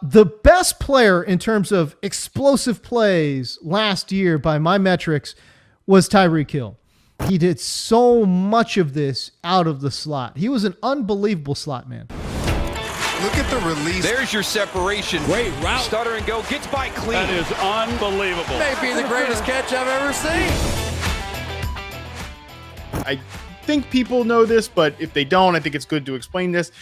The best player in terms of explosive plays last year by my metrics was Tyreek Hill. He did so much of this out of the slot. He was an unbelievable slot man. Look at the release. There's your separation. Great route. Stutter and go. Gets by clean. That is unbelievable. Maybe the greatest catch I've ever seen. I think people know this, but if they don't, I think it's good to explain this.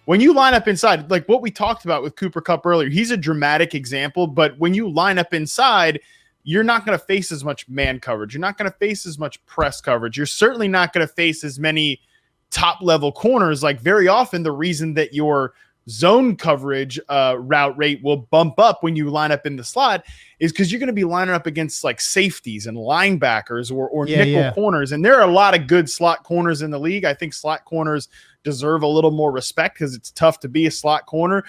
When you line up inside, like what we talked about with Cooper Kupp earlier, he's a dramatic example, but when you line up inside, you're not going to face as much man coverage. You're not going to face as much press coverage. You're certainly not going to face as many top-level corners. Like very often the reason that your zone coverage route rate will bump up when you line up in the slot is because you're going to be lining up against like safeties and linebackers or nickel corners. And there are a lot of good slot corners in the league. I think slot corners deserve a little more respect because it's tough to be a slot corner.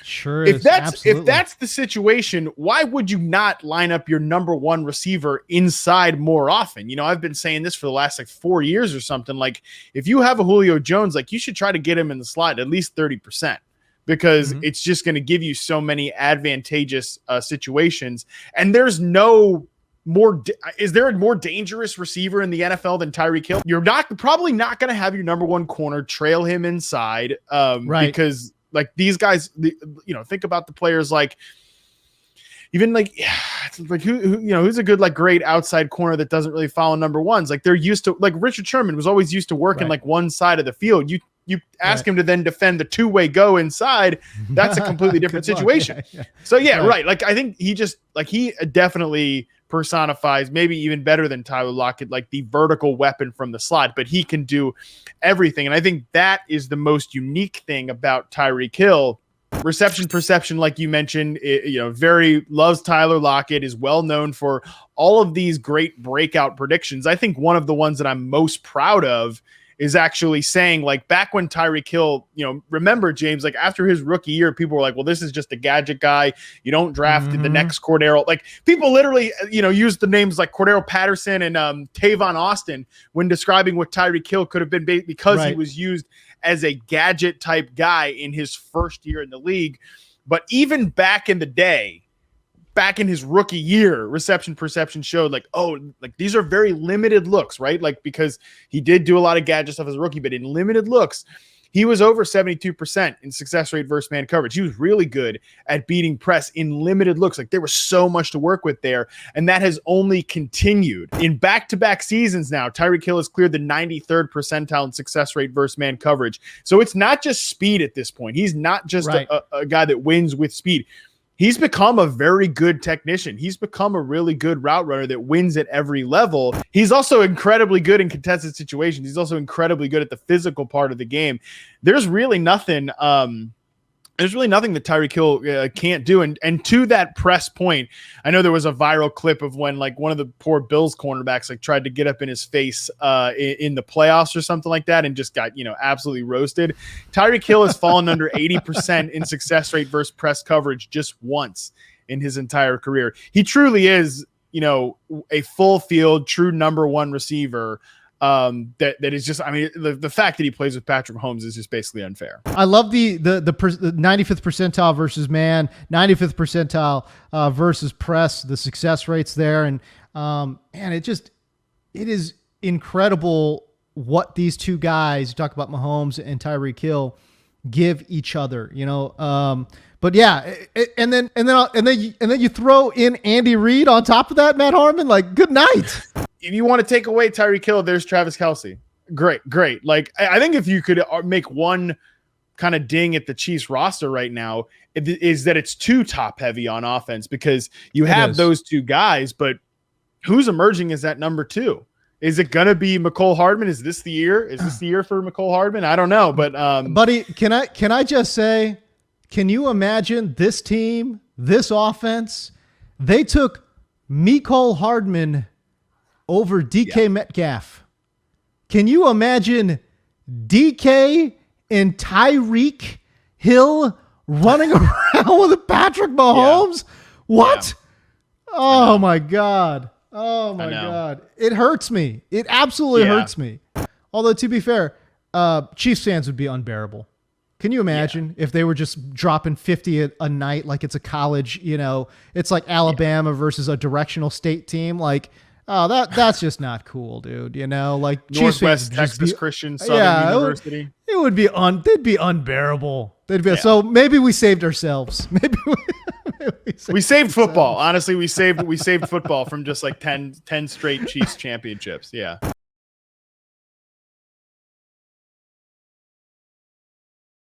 Sure. If that's the situation, why would you not line up your number one receiver inside more often? You know, I've been saying this for the last like 4 years or something. Like if you have a Julio Jones, like you should try to get him in the slot at least 30%. Because it's just going to give you so many advantageous situations. And there's no more. Is there a more dangerous receiver in the NFL than Tyreek Hill? You're probably not going to have your number one corner trail him inside. Right. Because like these guys, think about the players like even like who's a good like great outside corner that doesn't really follow number ones. Like they're used to like Richard Sherman was always used to working like one side of the field. You ask him to then defend the two-way go inside, that's a completely different situation. Yeah. So right. Like I think he definitely personifies maybe even better than Tyler Lockett, like the vertical weapon from the slot, but he can do everything. And I think that is the most unique thing about Tyreek Hill. Reception perception, like you mentioned, very loves Tyler Lockett, is well known for all of these great breakout predictions. I think one of the ones that I'm most proud of is actually saying, like, back when Tyreek Hill, remember, James, like after his rookie year, people were like, well, this is just a gadget guy. You don't draft the next Cordero. Like people literally, use the names like Cordero Patterson and Tavon Austin when describing what Tyreek Hill could have been because he was used as a gadget type guy in his first year in the league. But even back in the day, back in his rookie year, reception perception showed like, these are very limited looks, right? Like, because he did do a lot of gadget stuff as a rookie, but in limited looks, he was over 72% in success rate versus man coverage. He was really good at beating press in limited looks. Like there was so much to work with there. And that has only continued in back-to-back seasons. Now Tyreek Hill has cleared the 93rd percentile in success rate versus man coverage. So it's not just speed at this point. He's not just a guy that wins with speed. He's become a very good technician. He's become a really good route runner that wins at every level. He's also incredibly good in contested situations. He's also incredibly good at the physical part of the game. There's really nothing that Tyreek Hill can't do. And to that press point, I know there was a viral clip of when like one of the poor Bills cornerbacks like tried to get up in his face in the playoffs or something like that and just got, absolutely roasted. Tyreek Hill has fallen under 80% in success rate versus press coverage just once in his entire career. He truly is, a full field, true number one receiver. That is just, the fact that he plays with Patrick Mahomes is just basically unfair. I love the 95th percentile versus man, 95th percentile versus press, the success rates there. And it is incredible what these two guys, you talk about Mahomes and Tyreek Hill, give each other, but yeah. And then you throw in Andy Reid on top of that, Matt Harmon, like good night. If you want to take away Tyreek Hill, there's Travis Kelce. Great. Like, I think if you could make one kind of ding at the Chiefs roster right now, is that it's too top heavy on offense because you have those two guys, but who's emerging as that number two? Is it going to be McCole Hardman? Is this the year? Is this the year for McCole Hardman? I don't know, but buddy, can I just say, can you imagine this team, this offense? They took McCole Hardman over DK Metcalf. Can you imagine DK and Tyreek Hill running around with Patrick Mahomes? Yeah. What? Yeah. Oh my God. Oh my God. It hurts me. It absolutely hurts me. Although to be fair, Chiefs fans would be unbearable. Can you imagine if they were just dropping 50 a night like it's a college, it's like Alabama versus a directional state team. Like, oh, that's just not cool, dude. Like Chiefs fans Northwest would Texas just be, Christian Southern University. It would be they'd be unbearable. So maybe we saved ourselves. Maybe we saved football. Honestly, we saved football from just like 10 straight Chiefs championships. Yeah.